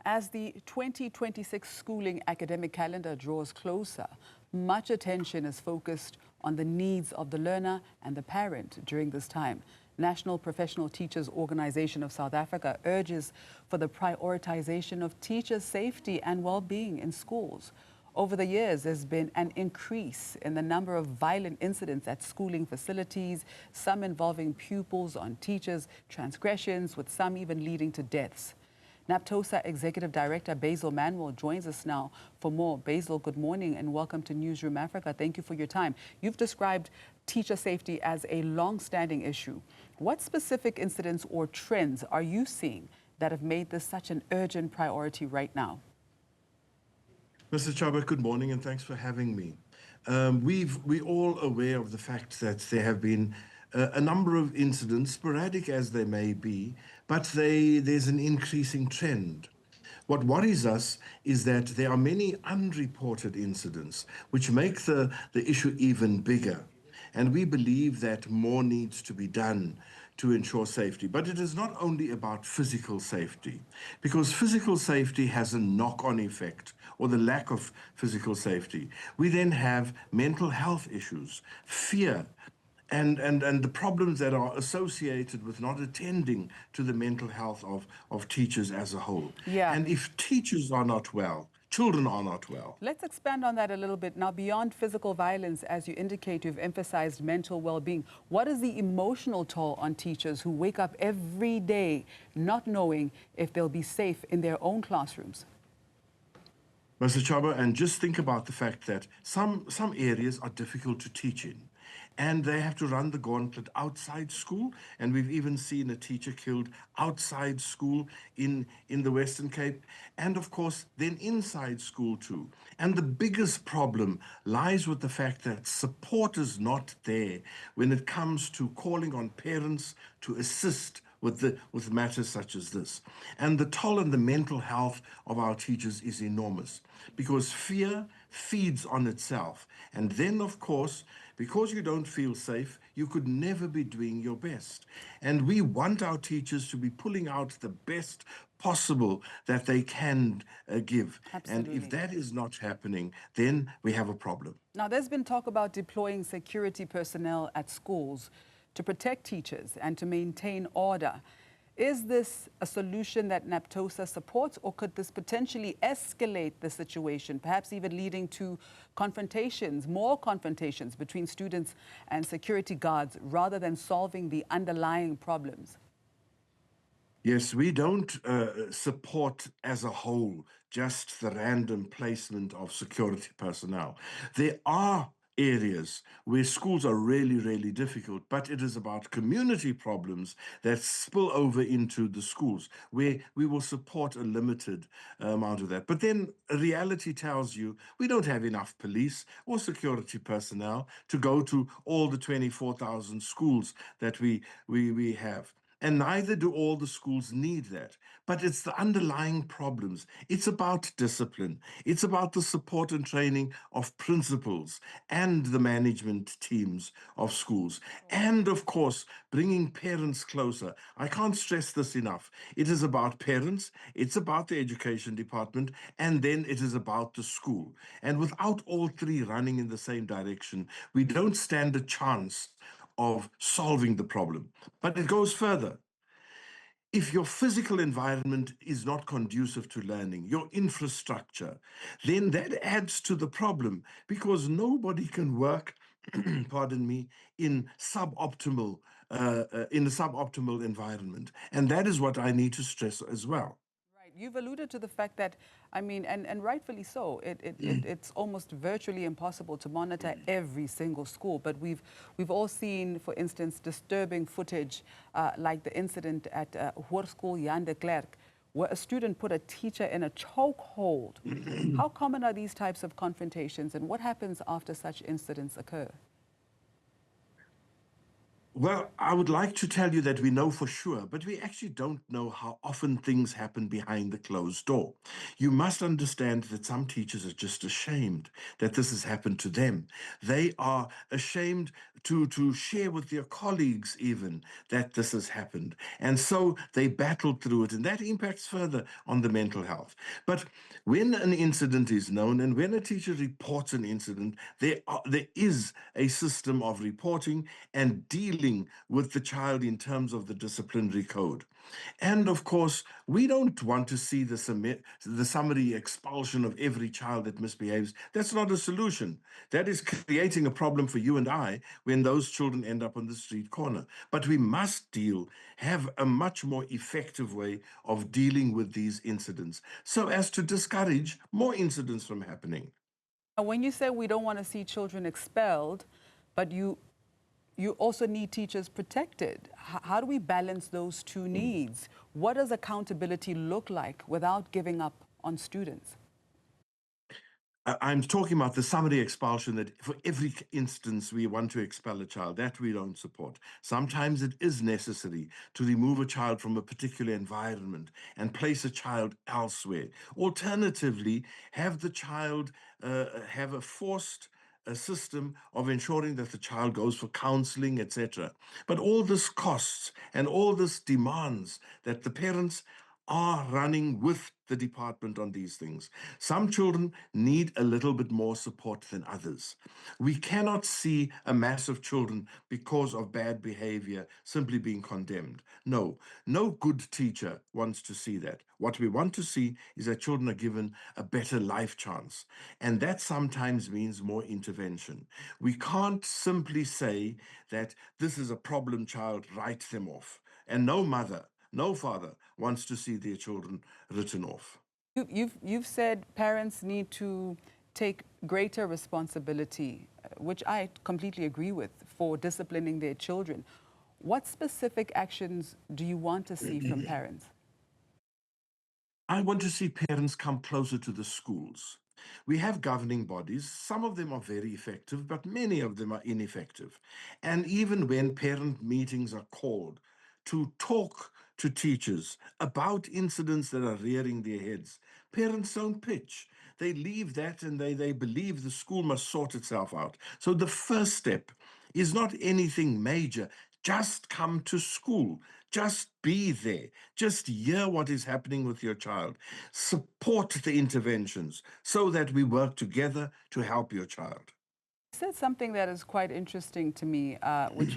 As the 2026 schooling academic calendar draws closer, much attention is focused on the needs of the learner and the parent during this time. National Professional Teachers Organization of South Africa urges for the prioritization of teachers' safety and well-being in schools. Over the years, there's been an increase in the number of violent incidents at schooling facilities, some involving pupils on teachers, transgressions, with some even leading to deaths. NAPTOSA Executive Director Basil Manuel joins us now for more. Basil, good morning and welcome to Newzroom Afrika. Thank you for your time. You've described teacher safety as a long-standing issue. What specific incidents or trends are you seeing that have made this such an urgent priority right now? Mr. Chaba, good morning and thanks for having me. We're all aware of the fact that there have been a number of incidents, sporadic as they may be, but there's an increasing trend. What worries us is that there are many unreported incidents which make the issue even bigger. And we believe that more needs to be done to ensure safety. But it is not only about physical safety, because physical safety has a knock-on effect, or the lack of physical safety. We then have mental health issues, fear, and the problems that are associated with not attending to the mental health of teachers as a whole. Yeah. And if teachers are not well, children are not well. Let's expand on that a little bit. Now, beyond physical violence, as you indicate, you've emphasized mental well-being. What is the emotional toll on teachers who wake up every day not knowing if they'll be safe in their own classrooms? Mr. Chaba, and just think about the fact that some areas are difficult to teach in, and they have to run the gauntlet outside school, and we've even seen a teacher killed outside school in the Western Cape, and of course then inside school too. And the biggest problem lies with the fact that support is not there when it comes to calling on parents to assist with matters such as this. And the toll on the mental health of our teachers is enormous, because fear feeds on itself. And then, of course, because you don't feel safe, you could never be doing your best. And we want our teachers to be pulling out the best possible that they can give. Absolutely. And if that is not happening, then we have a problem. Now, there's been talk about deploying security personnel at schools to protect teachers and to maintain order. Is this a solution that NAPTOSA supports, or could this potentially escalate the situation, perhaps even leading to confrontations, more confrontations between students and security guards, rather than solving the underlying problems? Yes, we don't support as a whole just the random placement of security personnel. There are areas where schools are really, really difficult, but it is about community problems that spill over into the schools, where we will support a limited amount of that. But then reality tells you we don't have enough police or security personnel to go to all the 24,000 schools that we have. And neither do all the schools need that. But it's the underlying problems. It's about discipline. It's about the support and training of principals and the management teams of schools. And of course, bringing parents closer. I can't stress this enough. It is about parents, it's about the education department, and then it is about the school. And without all three running in the same direction, we don't stand a chance of solving the problem. But it goes further. If your physical environment is not conducive to learning, your infrastructure, then that adds to the problem, because nobody can work, pardon me, in a suboptimal environment. And that is what I need to stress as well. You've alluded to the fact that, I mean, and rightfully so, it's almost virtually impossible to monitor every single school. But we've all seen, for instance, disturbing footage like the incident at Hoërskool Jan de Klerk, where a student put a teacher in a chokehold. How common are these types of confrontations, and what happens after such incidents occur? Well, I would like to tell you that we know for sure, but we actually don't know how often things happen behind the closed door. You must understand that some teachers are just ashamed that this has happened to them. They are ashamed to share with their colleagues even that this has happened. And so they battle through it, and that impacts further on the mental health. But when an incident is known and when a teacher reports an incident, there is a system of reporting and dealing with the child in terms of the disciplinary code. And of course, we don't want to see the summary expulsion of every child that misbehaves. That's not a solution. That is creating a problem for you and I when those children end up on the street corner. But we must have a much more effective way of dealing with these incidents so as to discourage more incidents from happening. Now, when you say we don't want to see children expelled, but you also need teachers protected. How do we balance those two needs? What does accountability look like without giving up on students? I'm talking about the summary expulsion that for every instance we want to expel a child, that we don't support. Sometimes it is necessary to remove a child from a particular environment and place a child elsewhere. Alternatively, have the child have a system of ensuring that the child goes for counseling, etc. But all this costs and all this demands that the parents are running with the department on these things. Some children need a little bit more support than others. We cannot see a mass of children because of bad behavior simply being condemned. No, no good teacher wants to see that. What we want to see is that children are given a better life chance. And that sometimes means more intervention. We can't simply say that this is a problem child, write them off. And no mother, no father wants to see their children written off. You've said parents need to take greater responsibility, which I completely agree with, for disciplining their children. What specific actions do you want to see from parents? I want to see parents come closer to the schools. We have governing bodies. Some of them are very effective, but many of them are ineffective. And even when parent meetings are called to talk to teachers about incidents that are rearing their heads, parents don't pitch. They leave that and they believe the school must sort itself out. So the first step is not anything major. Just come to school. Just be there. Just hear what is happening with your child. Support the interventions so that we work together to help your child. You said something that is quite interesting to me,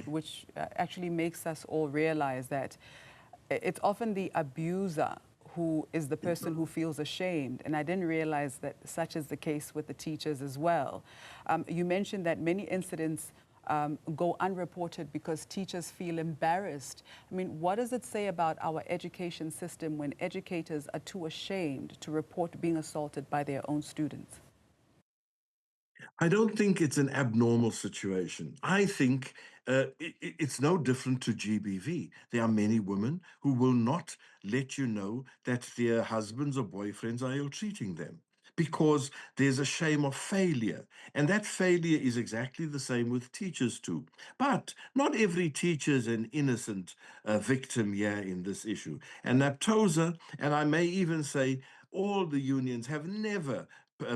which actually makes us all realize that it's often the abuser who is the person who feels ashamed. And I didn't realize that such is the case with the teachers as well. You mentioned that many incidents go unreported because teachers feel embarrassed. I mean, what does it say about our education system when educators are too ashamed to report being assaulted by their own students? I don't think it's an abnormal situation. I think it's no different to GBV. There are many women who will not let you know that their husbands or boyfriends are ill-treating them because there's a shame of failure. And that failure is exactly the same with teachers too. But not every teacher is an innocent victim here in this issue. And NAPTOSA, and I may even say all the unions, have never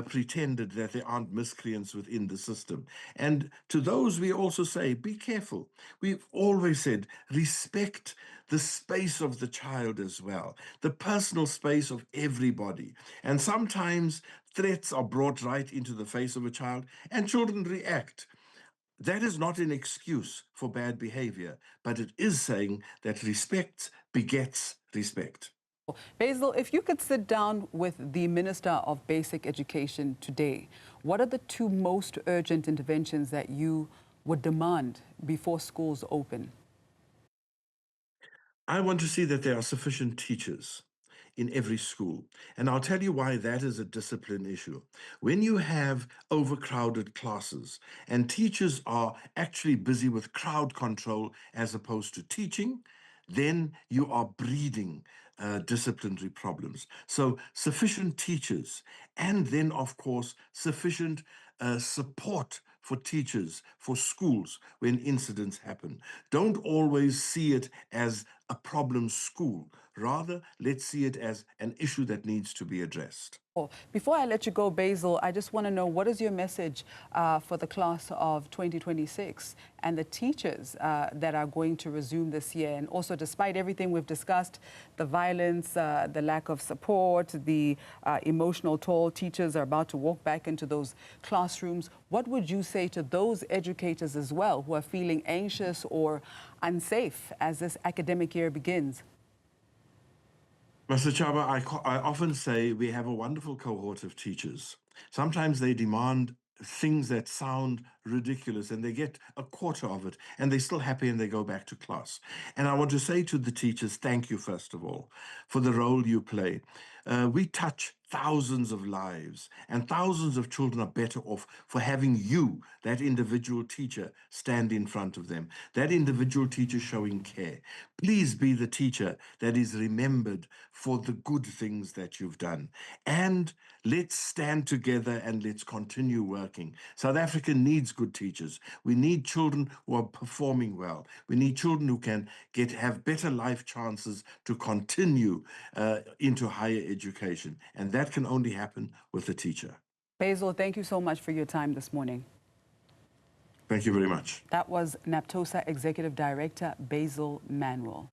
pretended that there aren't miscreants within the system. And to those, we also say, be careful. We've always said, respect the space of the child as well, the personal space of everybody. And sometimes threats are brought right into the face of a child, and children react. That is not an excuse for bad behavior, but it is saying that respect begets respect. Basil, if you could sit down with the Minister of Basic Education today, what are the two most urgent interventions that you would demand before schools open? I want to see that there are sufficient teachers in every school. And I'll tell you why that is a discipline issue. When you have overcrowded classes and teachers are actually busy with crowd control as opposed to teaching, then you are breeding disciplinary problems. So sufficient teachers and then, of course, sufficient support for teachers, for schools when incidents happen. Don't always see it as a problem school. Rather, let's see it as an issue that needs to be addressed. Before I let you go, Basil, I just want to know, what is your message for the class of 2026 and the teachers that are going to resume this year? And also, despite everything we've discussed, the violence, the lack of support, the emotional toll, teachers are about to walk back into those classrooms. What would you say to those educators as well who are feeling anxious or unsafe as this academic year begins? Mr. Chaba, I often say we have a wonderful cohort of teachers. Sometimes they demand things that sound ridiculous and they get a quarter of it and they're still happy and they go back to class. And I want to say to the teachers, thank you, first of all, for the role you play. We touch thousands of lives, and thousands of children are better off for having you, that individual teacher, stand in front of them, that individual teacher showing care. Please be the teacher that is remembered for the good things that you've done. And let's stand together and let's continue working. South Africa needs good teachers. We need children who are performing well. We need children who can have better life chances to continue into higher education. And that can only happen with a teacher. Basil, thank you so much for your time this morning. Thank you very much. That was NAPTOSA Executive Director Basil Manuel.